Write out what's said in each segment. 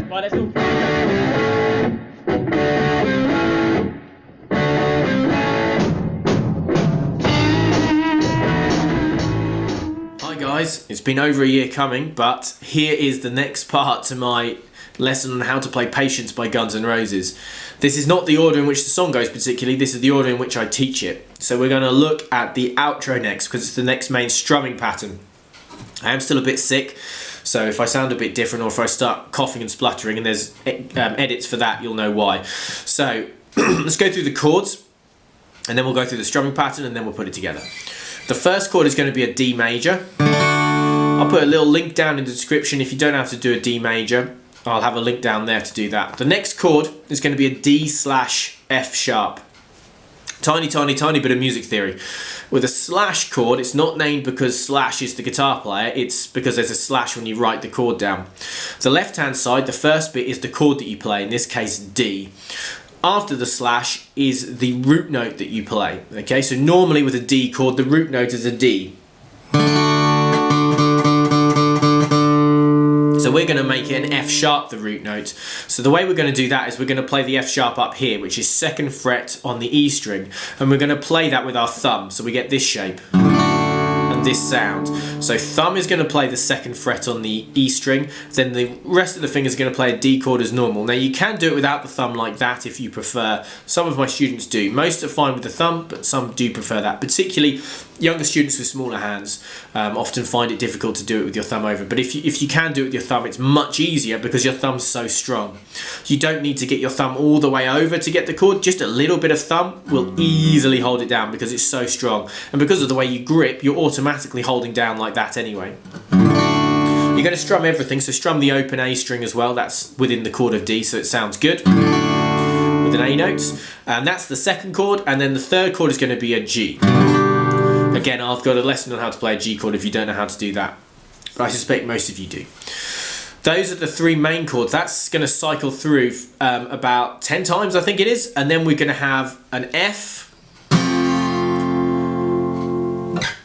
Right, let's all. Hi guys, it's been over a year coming, but here is the next part to my lesson on how to play Patience by Guns N' Roses. This is not the order in which the song goes particularly, this is the order in which I teach it. So we're going to look at the outro next, because it's the next main strumming pattern. I am still a bit sick, so if I sound a bit different or if I start coughing and spluttering, and there's edits for that, you'll know why. So let's go through the chords, and then we'll go through the strumming pattern, and then we'll put it together. The first chord is going to be a D major. I'll put a little link down in the description if you don't have to do a D major. I'll have a link down there to do that. The next chord is going to be a D/F sharp. Tiny, tiny, tiny bit of music theory. With a slash chord, it's not named because Slash is the guitar player, it's because there's a slash when you write the chord down. The left-hand side, the first bit is the chord that you play, in this case D. After the slash is the root note that you play. Okay, so normally with a D chord, the root note is a D. So we're going to make it an F sharp, the root note. So the way we're going to do that is we're going to play the F sharp up here, which is 2nd fret on the E string, and we're going to play that with our thumb, so we get this shape and this sound. So thumb is going to play the 2nd fret on the E string, then the rest of the fingers are going to play a D chord as normal. Now you can do it without the thumb like that if you prefer. Some of my students do. Most are fine with the thumb, but some do prefer that. Particularly younger students with smaller hands often find it difficult to do it with your thumb over. But if you can do it with your thumb, it's much easier because your thumb's so strong. You don't need to get your thumb all the way over to get the chord. Just a little bit of thumb will easily hold it down because it's so strong. And because of the way you grip, you're automatically holding down like that anyway. You're going to strum everything, so strum the open A string as well. That's within the chord of D, so it sounds good with an A note. And that's the second chord, and then the third chord is going to be a G. Again, I've got a lesson on how to play a G chord if you don't know how to do that. But I suspect most of you do. Those are the three main chords. That's going to cycle through about 10 times, I think it is. And then we're going to have an F.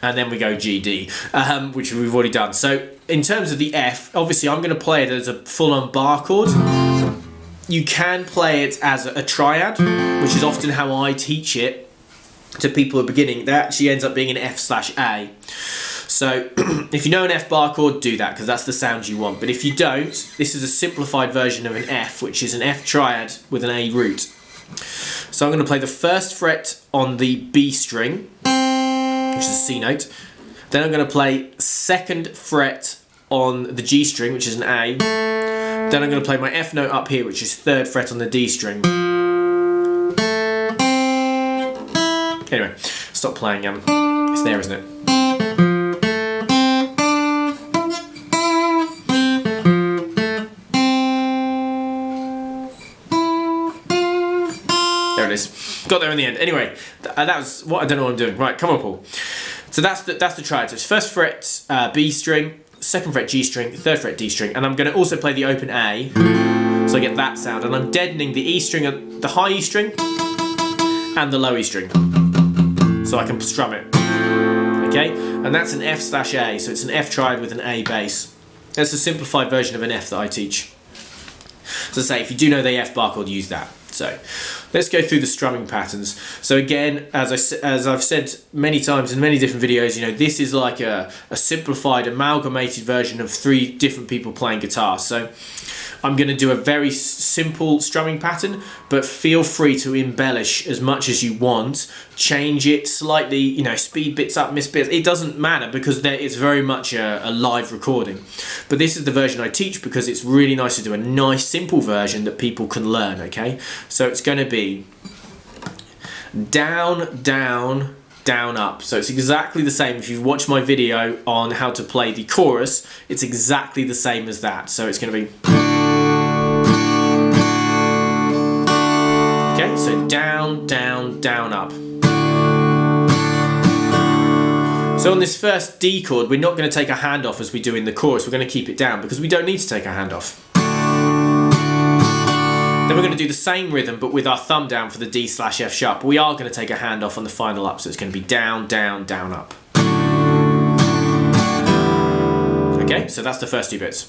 And then we go G, D, which we've already done. So in terms of the F, obviously I'm going to play it as a full-on bar chord. You can play it as a triad, which is often how I teach it to people at the beginning. That actually ends up being an F/A. So if you know an F bar chord, do that because that's the sound you want. But if you don't, this is a simplified version of an F, which is an F triad with an A root. So I'm going to play the 1st fret on the B string, which is a C note. Then I'm going to play 2nd fret on the G string, which is an A. Then I'm going to play my F note up here, which is 3rd fret on the D string. Anyway, stop playing. It's there, isn't it? There it is. Got there in the end. Anyway, that was what I don't know what I'm doing. Right, come on, Paul. So that's the triad. So it's 1st fret B string, 2nd fret G string, 3rd fret D string, and I'm going to also play the open A, so I get that sound. And I'm deadening the E string, the high E string, and the low E string, so I can strum it. Okay, and that's an F/A, so it's an F triad with an A bass. That's a simplified version of an F that I teach. So say, if you do know the F bar chord, use that. So let's go through the strumming patterns. So again, as I've said many times in many different videos, you know, this is like a simplified, amalgamated version of 3 different people playing guitar. So I'm going to do a very simple strumming pattern, but feel free to embellish as much as you want. Change it slightly, you know, speed bits up, miss bits. It doesn't matter because it's very much a live recording. But this is the version I teach because it's really nice to do a nice simple version that people can learn, okay? So it's going to be down, down, down, up. So it's exactly the same. If you've watched my video on how to play the chorus, it's exactly the same as that. So it's going to be... Okay, so down, down, down, up. So on this first D chord, we're not going to take our hand off as we do in the chorus. We're going to keep it down because we don't need to take our hand off. Then we're going to do the same rhythm but with our thumb down for the D/F sharp. But we are going to take a hand off on the final up, so it's going to be down, down, down, up. Okay, so that's the first 2 bits.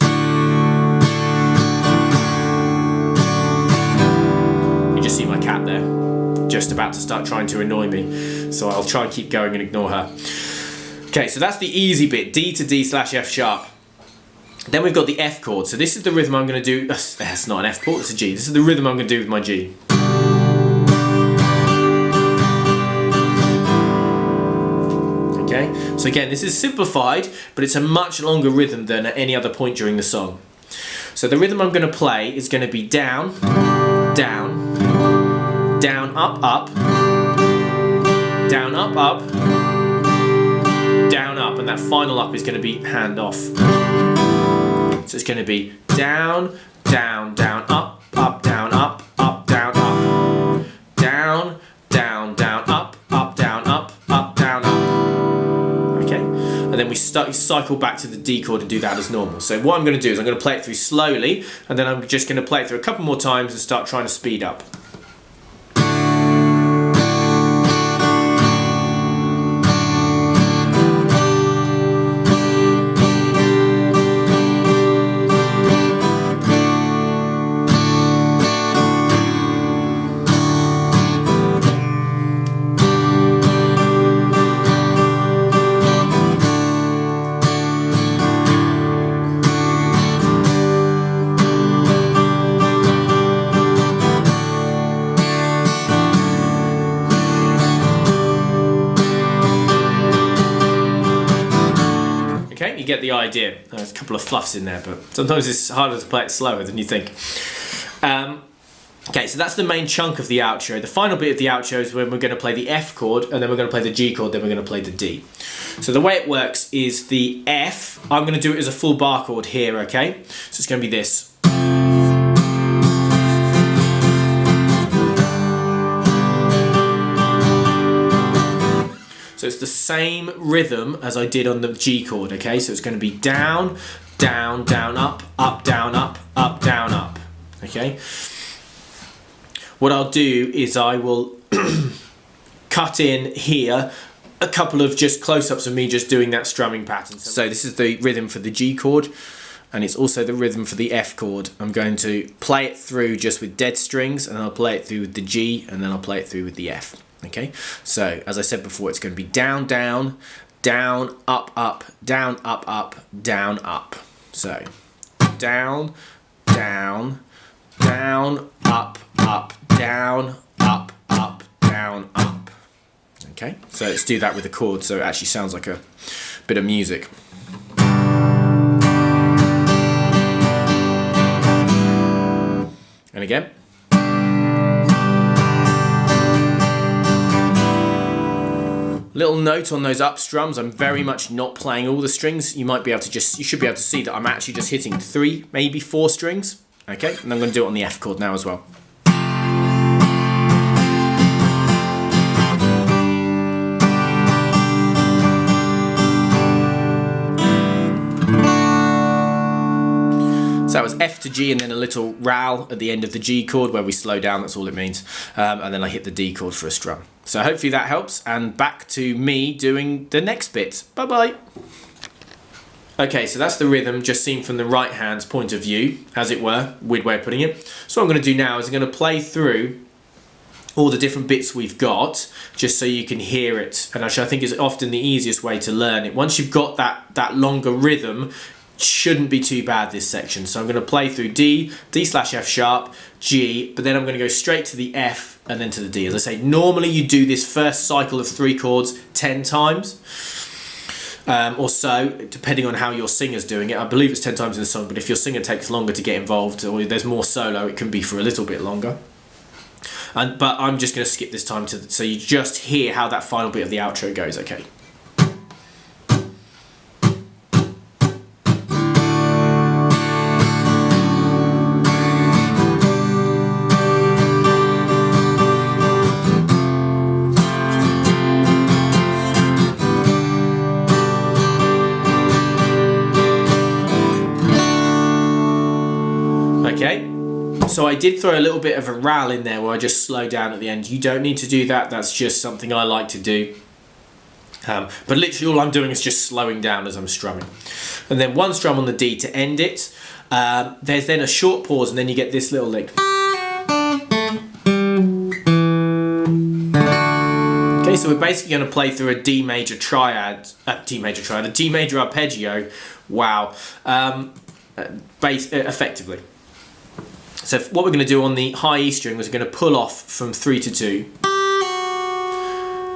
cat there, just about to start trying to annoy me. So I'll try and keep going and ignore her. Okay, so that's the easy bit, D to D slash F sharp. Then we've got the F chord. So this is the rhythm I'm going to do. That's not an F chord, it's a G. This is the rhythm I'm going to do with my G. Okay, so again, this is simplified, but it's a much longer rhythm than at any other point during the song. So the rhythm I'm going to play is going to be down, down, down, up, up, down, up, up, down, up, and that final up is going to be hand off. So it's going to be down, down, down, up, up, down, up, up, down, up, down, down, down, up, up, down, up, up, down, up. Okay, and then we cycle back to the D chord and do that as normal. So what I'm going to do is I'm going to play it through slowly, and then I'm just going to play it through a couple more times and start trying to speed up. Okay, you get the idea. There's a couple of fluffs in there, but sometimes it's harder to play it slower than you think. Okay, so that's the main chunk of the outro. The final bit of the outro is when we're going to play the F chord, and then we're going to play the G chord, then we're going to play the D. So the way it works is the F, I'm going to do it as a full bar chord here, okay? So it's going to be this. So it's the same rhythm as I did on the G chord, okay? So it's going to be down, down, down, up, up, down, up, up, down, up, okay? What I'll do is I will cut in here a couple of just close-ups of me just doing that strumming pattern. So this is the rhythm for the G chord, and it's also the rhythm for the F chord. I'm going to play it through just with dead strings, and I'll play it through with the G, and then I'll play it through with the F. Okay, so as I said before, it's going to be down, down, down, up, up, down, up, up, down, up. So down, down, down, up, up, down, up, up, down, up. Okay, so let's do that with the chord so it actually sounds like a bit of music. And again. Little note on those up strums, I'm very much not playing all the strings. You might be able to you should be able to see that I'm actually just hitting 3, maybe 4 strings. Okay, and I'm going to do it on the F chord now as well. So that was F to G and then a little row at the end of the G chord where we slow down, that's all it means. And then I hit the D chord for a strum. So hopefully that helps, and back to me doing the next bit. Bye-bye. Okay, so that's the rhythm just seen from the right hand's point of view, as it were, weird way of putting it. So what I'm going to do now is I'm going to play through all the different bits we've got, just so you can hear it, and actually I think is often the easiest way to learn it. Once you've got that longer rhythm, shouldn't be too bad, this section. So I'm going to play through D, D slash F sharp, G, but then I'm going to go straight to the F and then to the D. As I say, normally you do this first cycle of 3 chords 10 times or so, depending on how your singer's doing it. I believe it's 10 times in the song, but if your singer takes longer to get involved or there's more solo, it can be for a little bit longer. But I'm just going to skip this time so you just hear how that final bit of the outro goes, okay? Okay, so I did throw a little bit of a roll in there where I just slow down at the end. You don't need to do that, that's just something I like to do. But literally all I'm doing is just slowing down as I'm strumming. And then one strum on the D to end it. There's then a short pause and then you get this little lick. Okay, so we're basically going to play through a D major triad, a D major arpeggio. Wow, effectively. So what we're going to do on the high E string is we're going to pull off from 3 to 2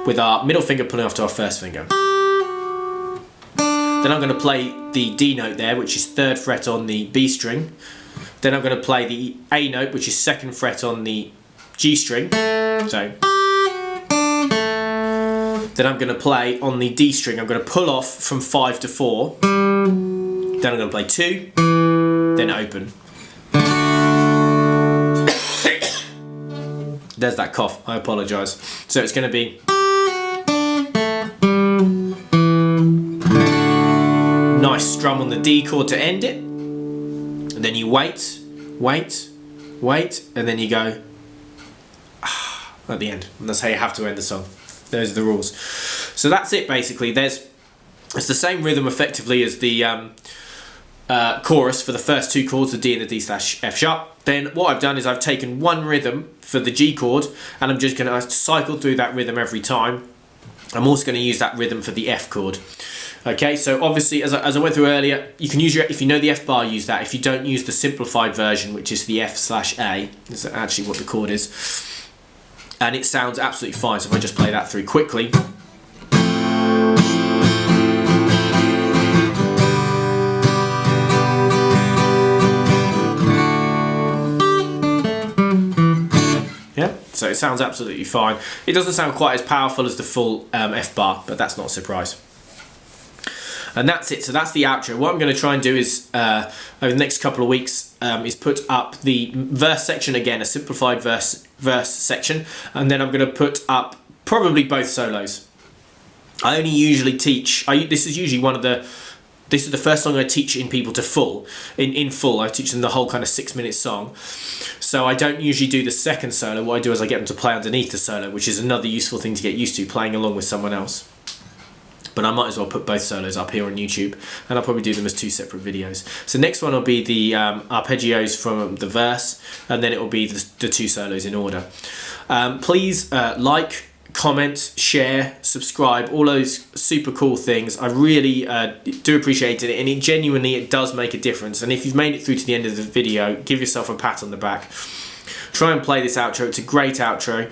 with our middle finger pulling off to our first finger. Then I'm going to play the D note there, which is 3rd fret on the B string. Then I'm going to play the A note, which is 2nd fret on the G string. So. Then I'm going to play on the D string. I'm going to pull off from 5 to 4. Then I'm going to play 2. Then open. There's that cough, I apologise. So it's going to be nice strum on the D chord to end it. And then you wait, and then you go at the end. And that's how you have to end the song. Those are the rules. So that's it basically. It's the same rhythm effectively as the chorus for the first 2 chords, the D and the D/F sharp. Then what I've done is I've taken one rhythm for the G chord and I'm just going to cycle through that rhythm every time. I'm also going to use that rhythm for the F chord. Okay, so obviously as I went through earlier, you can use if you know the F bar, use that. If you don't, use the simplified version, which is the F/A. That's actually what the chord is. And it sounds absolutely fine. So if I just play that through quickly. Yeah, so it sounds absolutely fine. It doesn't sound quite as powerful as the full F bar, but that's not a surprise. And that's it. So that's the outro. What I'm going to try and do is over the next couple of weeks is put up the verse section again, a simplified verse section, and then I'm going to put up probably both solos. I only usually teach. This is usually This is the first song I teach in people to full. In full, I teach them the whole kind of 6-minute song. So I don't usually do the second solo. What I do is I get them to play underneath the solo, which is another useful thing to get used to, playing along with someone else. But I might as well put both solos up here on YouTube, and I'll probably do them as 2 separate videos. So next one will be the arpeggios from the verse, and then it will be the 2 solos in order. Please like, comment, share, subscribe, all those super cool things. I really do appreciate it, and it does make a difference. And if you've made it through to the end of the video, give yourself a pat on the back. Try and play this outro. It's a great outro.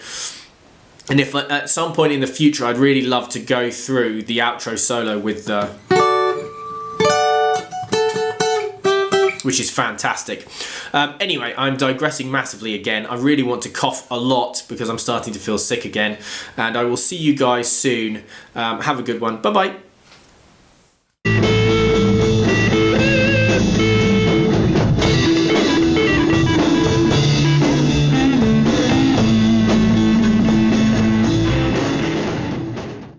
And if at some point in the future, I'd really love to go through the outro solo with the, which is fantastic. Anyway, I'm digressing massively again. I really want to cough a lot because I'm starting to feel sick again. And I will see you guys soon. Have a good one. Bye-bye.